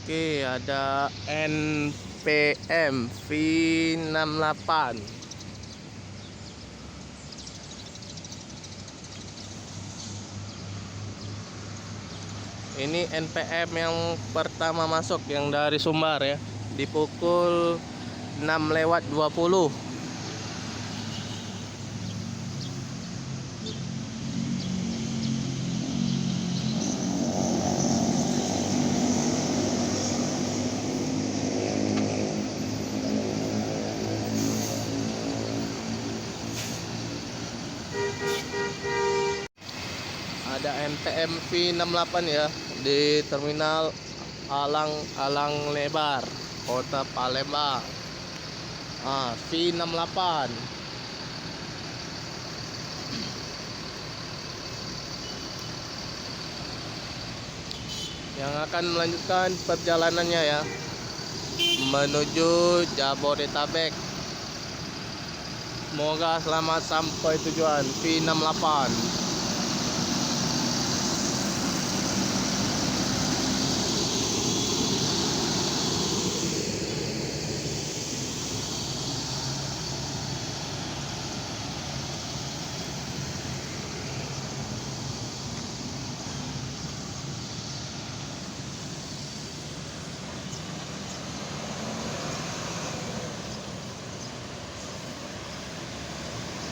Oke, ada NPM V68. Ini NPM yang pertama masuk, yang dari Sumbar ya, di pukul 6:20. Ada NPM V68 ya, di terminal Alang Lebar, Kota Palembang. V68. Yang akan melanjutkan perjalanannya ya, menuju Jabodetabek. Semoga selamat sampai tujuan. V68.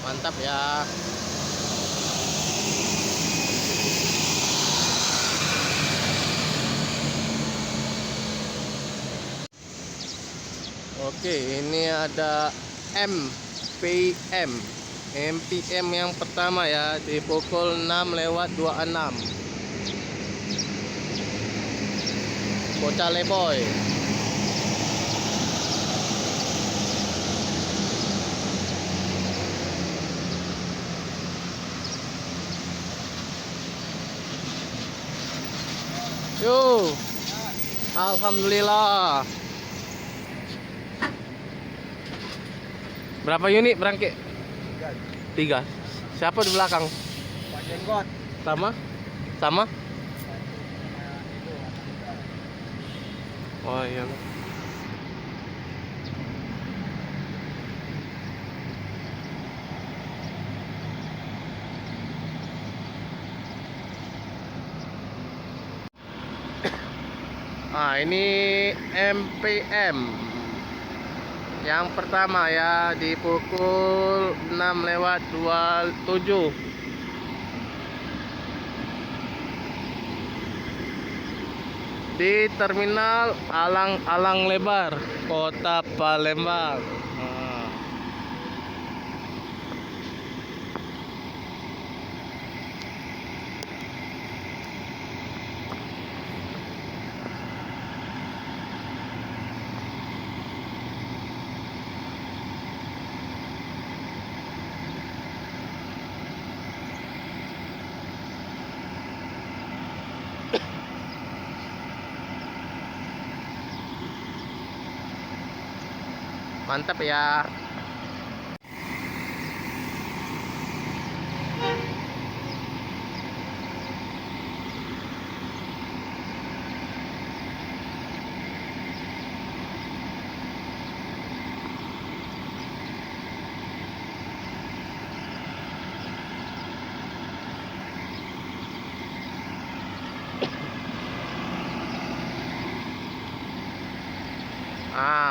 Mantap ya. Oke, ini ada MPM yang pertama ya, di pukul 6:26. Bocah Leboy. Yo, alhamdulillah. Berapa unit berangkit? 3. Siapa di belakang? Pak Jenggot. Sama? Sama? Oh iya. Ini MPM yang pertama ya, di pukul 6:27 di terminal Alang Lebar, Kota Palembang. Mantap ya.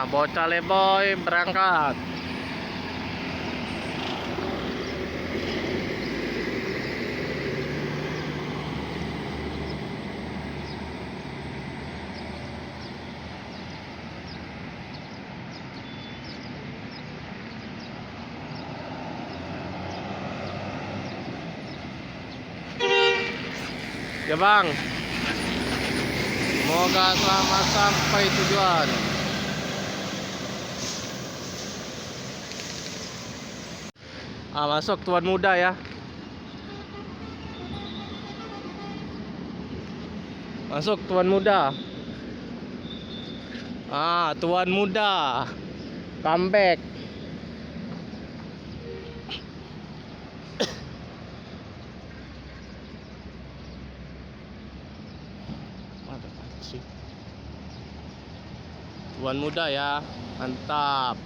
Bocah Leboy berangkat. Ya bang, semoga selamat sampai tujuan. Masuk tuan muda ya. Masuk tuan muda. Tuan muda comeback. Mantap sih. Tuan muda ya, mantap.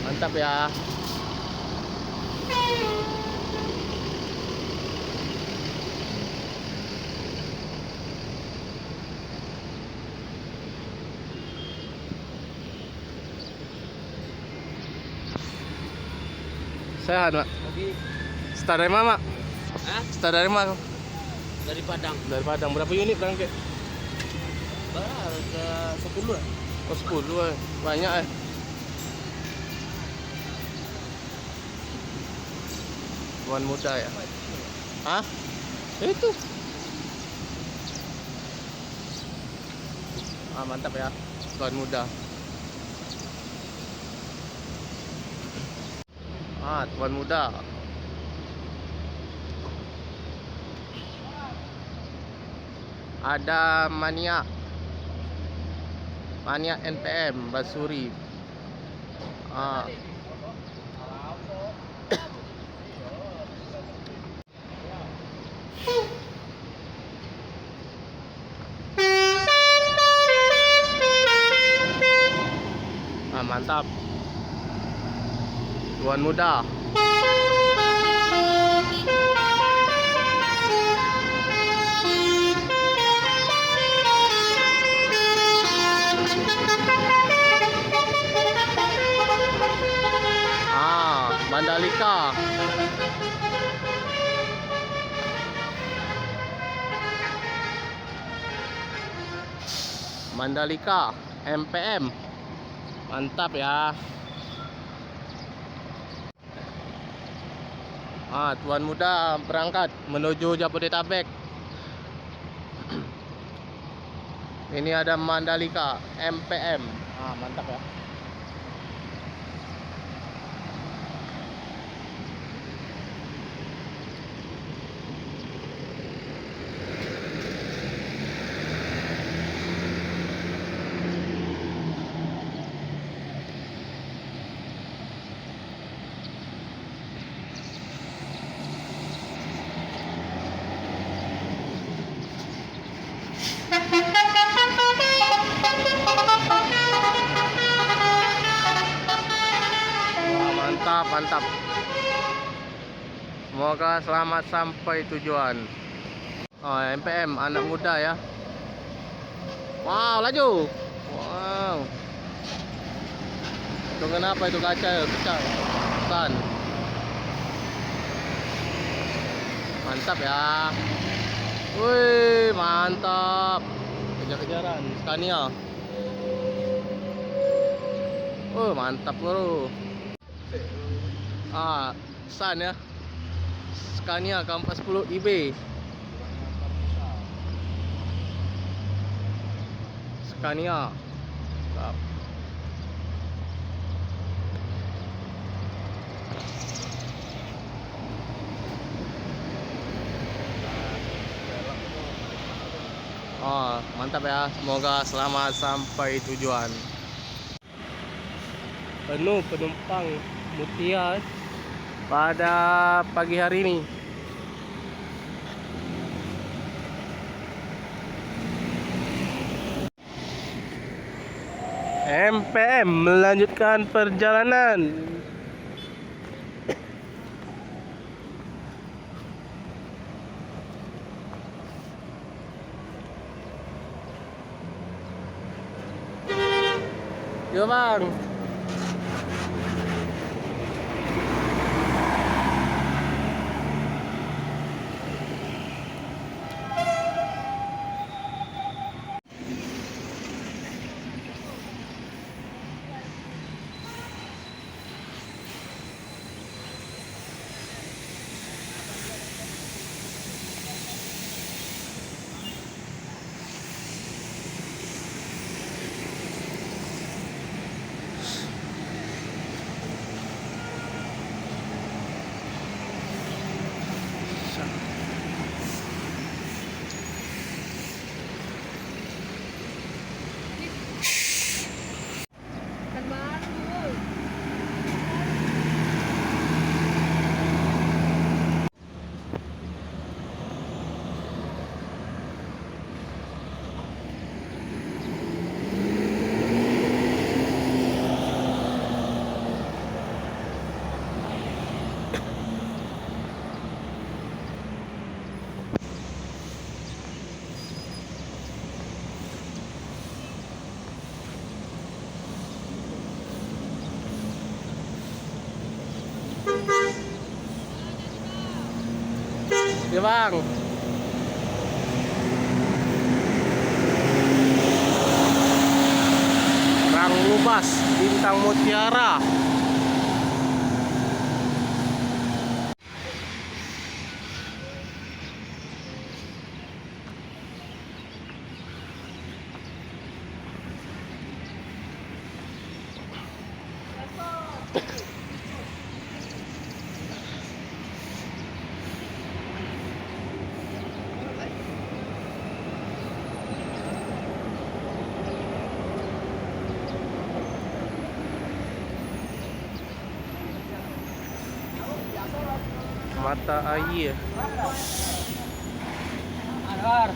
Mantap ya. Sehat, Mak. Lagi. Start dari mana, Mak? Hah? Start dari mana? Dari Padang. Dari Padang. Berapa unit berangkat? Baru ke 10 lah. Oh, 10 banyak Tuan muda ya. Hah? Itu. Mantap ya. Tuan muda. Tuan muda. Ada Mania NPM Basuri. Mantap. Tuan muda. Mandalika. Mandalika MPM. Mantap ya. Tuan muda berangkat menuju Jabodetabek. Ini ada Mandalika MPM. Mantap ya. Mantap. Semoga selamat sampai tujuan. MPM anak muda ya. Wow, laju. Wow. Itu kenapa itu kaca pecah? Bukan. Mantap ya. Wih, mantap. Kejar-kejaran Scania. Mantap bro. San ya. Scania K40 IB. Scania. Mantap. Mantap ya. Semoga selamat sampai tujuan. Penuh penumpang Mutia pada pagi hari ini. MPM melanjutkan perjalanan. Yo bang. Ya bang. Rang Lubas, Bintang Mutiara. Mata air. Adar.